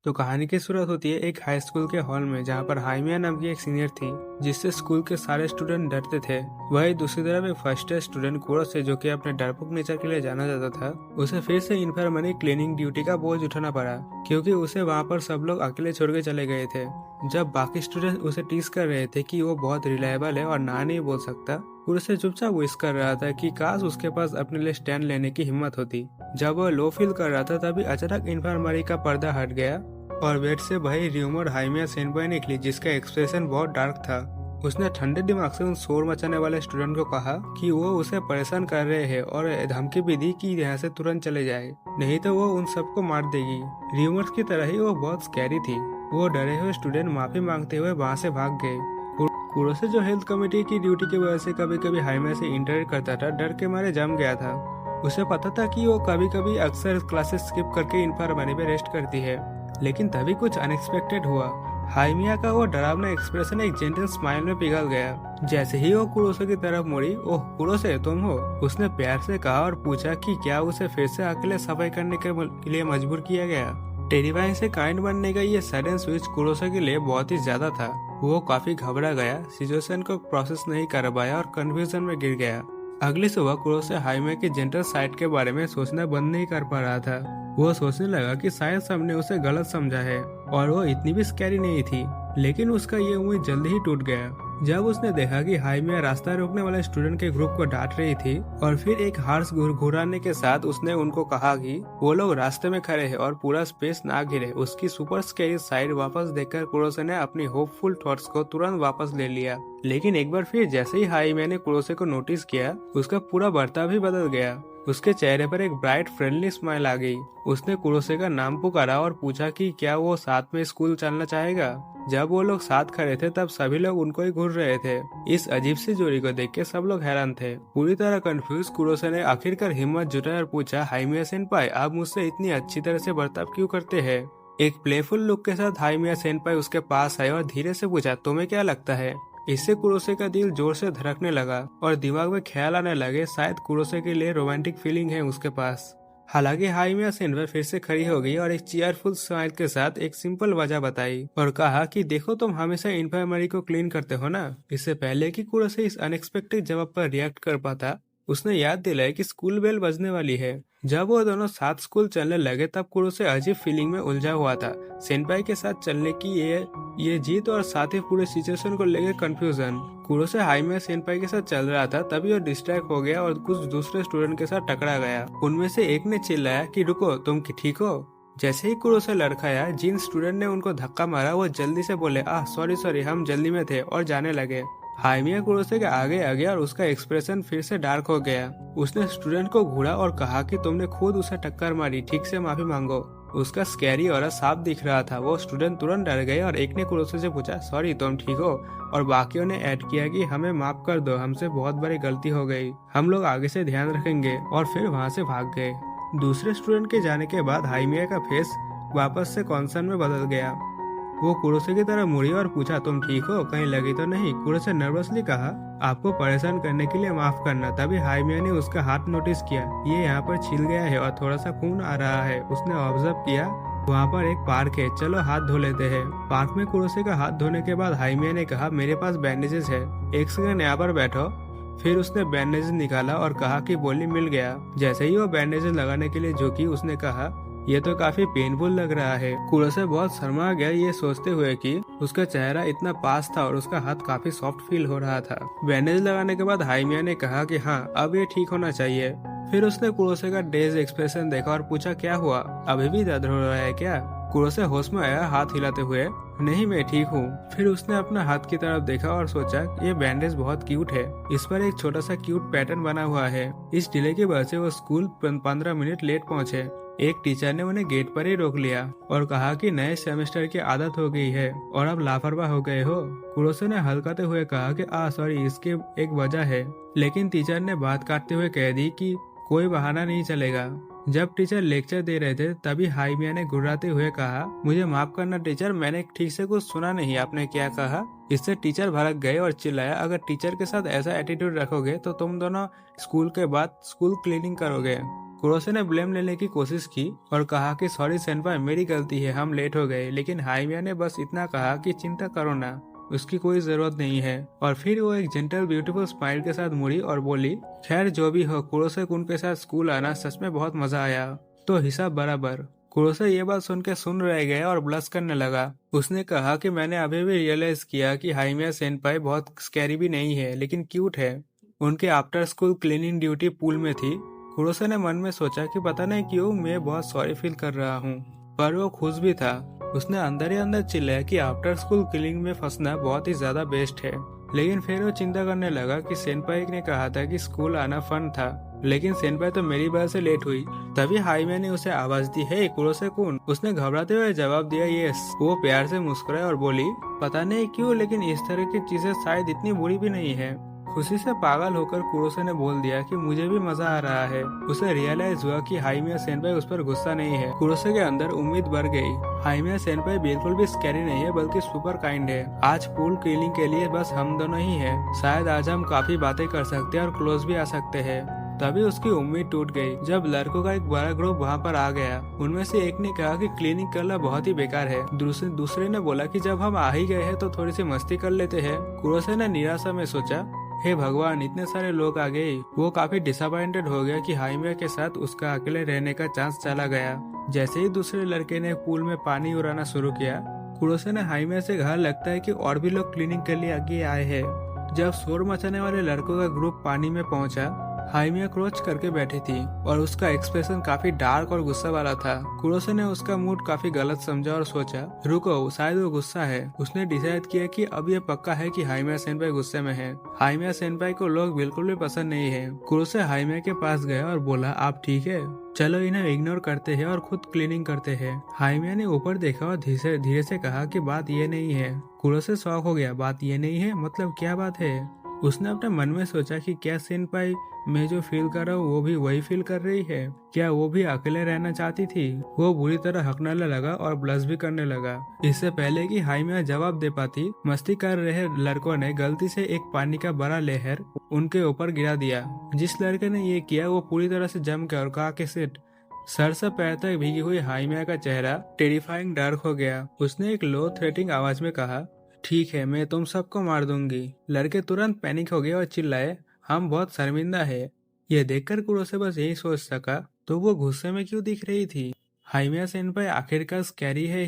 तो कहानी की शुरुआत होती है एक हाई स्कूल के हॉल में, जहाँ पर हाइमिया नाम की एक सीनियर थी जिससे स्कूल के सारे स्टूडेंट डरते थे। वही दूसरी तरफ एक फर्स्ट ईयर स्टूडेंट कोरो से, जो कि अपने डरपोक नेचर के लिए जाना जाता था, उसे फिर से इन्फर्मरी क्लीनिंग ड्यूटी का बोझ उठाना पड़ा, क्योंकि उसे वहाँ पर सब लोग अकेले छोड़ के चले गए थे। जब बाकी स्टूडेंट उसे टीज कर रहे थे कि वो बहुत रिलायबल है और ना नहीं बोल सकता, वो उसे चुपचाप विश कर रहा था कि काश उसके पास अपने लिए स्टैंड लेने की हिम्मत होती। जब वह लो फील कर रहा था, तभी अचानक इन्फर्मरी का पर्दा हट गया और बेड से वही र्यूमर हाइमिया सेनपाई निकली, जिसका एक्सप्रेशन बहुत डार्क था। उसने ठंडे दिमाग से उन शोर मचाने वाले स्टूडेंट को कहा कि वो उसे परेशान कर रहे हैं और धमकी भी दी कि यहाँ से तुरंत चले जाए, नहीं तो वो उन सबको मार देगी। र्यूमर्स की तरह ही वो बहुत स्कैरी थी। वो डरे हुए स्टूडेंट माफी मांगते हुए वहाँ से भाग गए। कुरोसे, जो हेल्थ कमेटी की ड्यूटी की वजह से कभी कभी हाइमिया से इंटरेक्ट करता था, डर के मारे जम गया था। उसे पता था कि वो कभी कभी अक्सर क्लासेस स्किप करके इन्फर्मरी में रेस्ट करती है, लेकिन तभी कुछ अनएक्सपेक्टेड हुआ। हाइमिया का वो डरावना एक्सप्रेशन एक जेंटल स्माइल में पिघल गया। जैसे ही वो कुरोसे की तरफ मुड़ी, ओह कुरोसे, तुम हो? उसने प्यार से कहा और पूछा कि क्या उसे फिर से अकेले सफाई करने के लिए मजबूर किया गया। टेरिफाइंग से काइंड बनने का ये सडन स्विच कुरोसे के लिए बहुत ही ज्यादा था। वो काफी घबरा गया, सिचुएशन को प्रोसेस नहीं कर पाया और कंफ्यूजन में गिर गया। अगली सुबह कुरोसे हाइमिया की जेंटल साइड के बारे में सोचना बंद नहीं कर पा रहा था। वो सोचने लगा कि शायद सबने उसे गलत समझा है और वो इतनी भी स्कैरी नहीं थी। लेकिन उसका ये उम्मीद जल्दी ही टूट गया जब उसने देखा कि हाइमिया रास्ता रोकने वाले स्टूडेंट के ग्रुप को डांट रही थी और फिर एक हार्श घुराने के साथ उसने उनको कहा कि वो लोग रास्ते में खड़े हैं और पूरा स्पेस ना घिरे। उसकी सुपर स्कैरी साइड वापस देखकर कुरोसे ने अपनी होपफुल थॉट्स को तुरंत वापस ले लिया। लेकिन एक बार फिर जैसे ही हाइमिया ने कुरोसे को नोटिस किया, उसका पूरा बर्ताव भी बदल गया। उसके चेहरे पर एक ब्राइट फ्रेंडली स्माइल आ गई। उसने कुरोसे का नाम पुकारा और पूछा कि क्या वो साथ में स्कूल चलना चाहेगा। जब वो लोग साथ खड़े थे, तब सभी लोग उनको ही घूर रहे थे। इस अजीब सी जोड़ी को देख के सब लोग हैरान थे। पूरी तरह कंफ्यूज कुरोसे ने आखिरकार हिम्मत जुटाई और पूछा, हाइमिया सेनपाई, आप मुझसे इतनी अच्छी तरह से बर्ताव क्यों करते हैं? एक प्लेफुल लुक के साथ हाइमिया सेनपाई उसके पास आए और धीरे से पूछा, तुम्हें क्या लगता है? इससे कुरोसे का दिल जोर से धड़कने लगा और दिमाग में ख्याल आने लगे, शायद कुरोसे के लिए रोमांटिक फीलिंग है उसके पास। हालांकि हाइमिया सेनपाई फिर से खड़ी हो गई और एक चीयरफुल स्माइल के साथ एक सिंपल वजह बताई और कहा कि देखो, तुम हमेशा इन्फर्मरी को क्लीन करते हो ना। इससे पहले कि कुरोसे इस अनएक्सपेक्टेड जवाब पर रिएक्ट कर पाता, उसने याद दिलाया कि स्कूल बेल बजने वाली है। जब वो दोनों साथ स्कूल चलने लगे, तब कुरोसे अजीब फीलिंग में उलझा हुआ था। सेनपाई के साथ चलने की ये जीत और साथ ही पूरे सिचुएशन को लेकर कंफ्यूजन। कुरोसे हाइमिया सेनपाई के साथ चल रहा था, तभी वो डिस्ट्रैक्ट हो गया और कुछ दूसरे स्टूडेंट के साथ टकरा गया। उनमें से एक ने चिल्लाया कि रुको, तुम ठीक हो? जैसे ही कुरोसे लड़खड़ाया, जिन स्टूडेंट ने उनको धक्का मारा वो जल्दी से बोले, सॉरी, हम जल्दी में थे, और जाने लगे। हाइमिया कुरोसे के आगे आ गया और उसका एक्सप्रेशन फिर से डार्क हो गया। उसने स्टूडेंट को घूरा और कहा कि तुमने खुद उसे टक्कर मारी, ठीक से माफी मांगो। उसका स्कैरी और साफ दिख रहा था। वो स्टूडेंट तुरंत डर गए और एक ने कुरोसे से पूछा, सॉरी, तुम ठीक हो? और बाकियों ने ऐड किया कि हमें माफ कर दो, हमसे बहुत बड़ी गलती हो गई, हम लोग आगे से ध्यान रखेंगे, और फिर वहाँ से भाग गए। दूसरे स्टूडेंट के जाने के बाद हाइमिया का फेस वापस से कॉन्सर्न में बदल गया। वो कुरोसे की तरफ मुड़ी और पूछा, तुम ठीक हो? कहीं लगी तो नहीं? कुरोसे नर्वसली कहा, आपको परेशान करने के लिए माफ करना। तभी हाइमिया ने उसका हाथ नोटिस किया। ये यहाँ पर छिल गया है और थोड़ा सा खून आ रहा है। उसने ऑब्जर्व किया, वहाँ पर एक पार्क है, चलो हाथ धो लेते हैं। पार्क में कुरोसे का हाथ धोने के बाद हाइमिया ने कहा, मेरे पास बैंडेजेस है, एक सेकंड यहाँ पर बैठो। फिर उसने बैंडेज निकाला और कहा कि बोली मिल गया। जैसे ही वो बैंडेज लगाने के लिए झुकी, उसने कहा, ये तो काफी पेनफुल लग रहा है। कुरोसे बहुत शर्मा गया, ये सोचते हुए कि उसका चेहरा इतना पास था और उसका हाथ काफी सॉफ्ट फील हो रहा था। बैंडेज लगाने के बाद हाइमिया ने कहा कि हाँ, अब ये ठीक होना चाहिए। फिर उसने कुरोसे का डेज एक्सप्रेशन देखा और पूछा, क्या हुआ? अभी भी दर्द हो रहा है क्या? कुरोसे होश में आया, हाथ हिलाते हुए, नहीं मैं ठीक हूँ। फिर उसने अपना हाथ की तरफ देखा और सोचा, ये बैंडेज बहुत क्यूट है, इस पर एक छोटा सा क्यूट पैटर्न बना हुआ है। इस डिले की वजह से वो स्कूल 15 मिनट लेट पहुँचे। एक टीचर ने उन्हें गेट पर ही रोक लिया और कहा कि नए सेमेस्टर की आदत हो गई है और अब लापरवाह हो गए हो। कुरोसे ने हल्काते हुए कहा कि सॉरी, इसकी एक वजह है। लेकिन टीचर ने बात काटते हुए कह दी कि कोई बहाना नहीं चलेगा। जब टीचर लेक्चर दे रहे थे, तभी हाइमिया ने घुर्राते हुए कहा, मुझे माफ करना टीचर, मैंने ठीक से कुछ सुना नहीं, आपने क्या कहा? इससे टीचर भड़क गए और चिल्लाया, अगर टीचर के साथ ऐसा एटीट्यूड रखोगे तो तुम दोनों स्कूल के बाद स्कूल क्लीनिंग करोगे। कुरोसे ने ब्लेम लेने की कोशिश की और कहा कि सॉरी सेनपाई, मेरी गलती है, हम लेट हो गए। लेकिन हाइमिया ने बस इतना कहा कि चिंता करो ना, उसकी कोई जरूरत नहीं है। और फिर वो एक जेंटल ब्यूटीफुल स्माइल के साथ मुड़ी और बोली, खैर जो भी हो, कुरोसे कुन के साथ स्कूल आना सच में बहुत मजा आया। तो हिसाब बराबर। कुरोसे ये बात सुन के सुन रह गया और ब्लश करने लगा। उसने कहा कि मैंने अभी भी रियलाइज किया कि हाइमिया सेनपाई बहुत स्कैरी भी नहीं है, लेकिन क्यूट है। उनके after school cleaning duty pool में थी। कुरोसे ने मन में सोचा कि पता नहीं क्यों मैं बहुत सॉरी फील कर रहा हूँ, पर वो खुश भी था। उसने अंदर ही अंदर चिल्लाया कि आफ्टर स्कूल क्लीनिंग में फंसना बहुत ही ज्यादा बेस्ट है। लेकिन फिर वो चिंता करने लगा कि सेनपाई ने कहा था कि स्कूल आना फन था, लेकिन सेनपाई तो मेरी वजह से लेट हुई। तभी हाईमे ने उसे आवाज दी, हे कुरोसे कुन। उसने घबराते हुए जवाब दिया, यस। वो प्यार से मुस्कुराई और बोली, पता नहीं क्यों, लेकिन इस तरह की चीजें शायद इतनी बुरी भी नहीं है। खुशी से पागल होकर कुरोसे ने बोल दिया कि मुझे भी मजा आ रहा है। उसे रियलाइज हुआ कि हाइमिया सेनपाई उस पर गुस्सा नहीं है। कुरोसे के अंदर उम्मीद बढ़ गई। हाइमिया सेनपाई बिल्कुल भी स्कैरी नहीं है, बल्कि सुपर काइंड है। आज पूल क्लीनिंग के लिए बस हम दोनों ही हैं। शायद आज हम काफी बातें कर सकते हैं और क्लोज भी आ सकते हैं। तभी उसकी उम्मीद टूट गई जब लड़कों का एक बड़ा ग्रुप वहाँ पर आ गया। उनमें से एक ने कहा कि क्लीनिंग करना बहुत ही बेकार है। दूसरे ने बोला कि जब हम आ ही गए हैं तो थोड़ी सी मस्ती कर लेते हैं। कुरोसे ने निराशा में सोचा, हे भगवान, इतने सारे लोग आ गए। वो काफी डिसअपॉइंटेड हो गया कि हाइमिया के साथ उसका अकेले रहने का चांस चला गया। जैसे ही दूसरे लड़के ने पूल में पानी उड़ाना शुरू किया, कुरोसे ने हाइमिया से कहा, लगता है कि और भी लोग क्लीनिंग के लिए आगे आए हैं। जब शोर मचाने वाले लड़कों का ग्रुप पानी में पहुंचा, हाइमिया क्रोच करके बैठी थी और उसका एक्सप्रेशन काफी डार्क और गुस्सा वाला था। कुरोसे ने उसका मूड काफी गलत समझा और सोचा, रुको, शायद वो गुस्सा है। उसने डिसाइड किया कि अब ये पक्का है कि हाइमिया सेनपाई गुस्से में है। हाइमिया सेनपाई को लोग बिल्कुल भी पसंद नहीं है। कुरोसे हाइमिया के पास गया और बोला, आप ठीक है? चलो इन्हें इग्नोर करते हैं और खुद क्लीनिंग करते हैं। हाइमिया ने ऊपर देखा और धीरे से कहा कि बात ये नहीं है। कुरोसे शॉक हो गया, बात ये नहीं है मतलब क्या बात है? उसने अपने मन में सोचा कि क्या सेनपाई मैं जो फील कर रहा हूँ वो भी वही फील कर रही है? क्या वो भी अकेले रहना चाहती थी? वो बुरी तरह हकने लगा और ब्लश भी करने लगा। इससे पहले कि हाइमिया जवाब दे पाती, मस्ती कर रहे लड़कों ने गलती से एक पानी का बड़ा लहर उनके ऊपर गिरा दिया। जिस लड़के ने ये किया वो पूरी तरह से जम गया और कहा कि सिट। सर से पैर तक भीगी हुई हाइमिया का चेहरा टेरिफाइंग डार्क हो गया। उसने एक लो थ्रेटिंग आवाज में कहा, ठीक है, मैं तुम सबको मार दूंगी। लड़के तुरंत पैनिक हो गए और चिल्लाए, हम बहुत शर्मिंदा है। यह देखकर कुरोसे बस यही सोच सका, तो वो गुस्से में क्यों दिख रही थी? हाइमिया सेनपाई आखिरकार स्कैरी है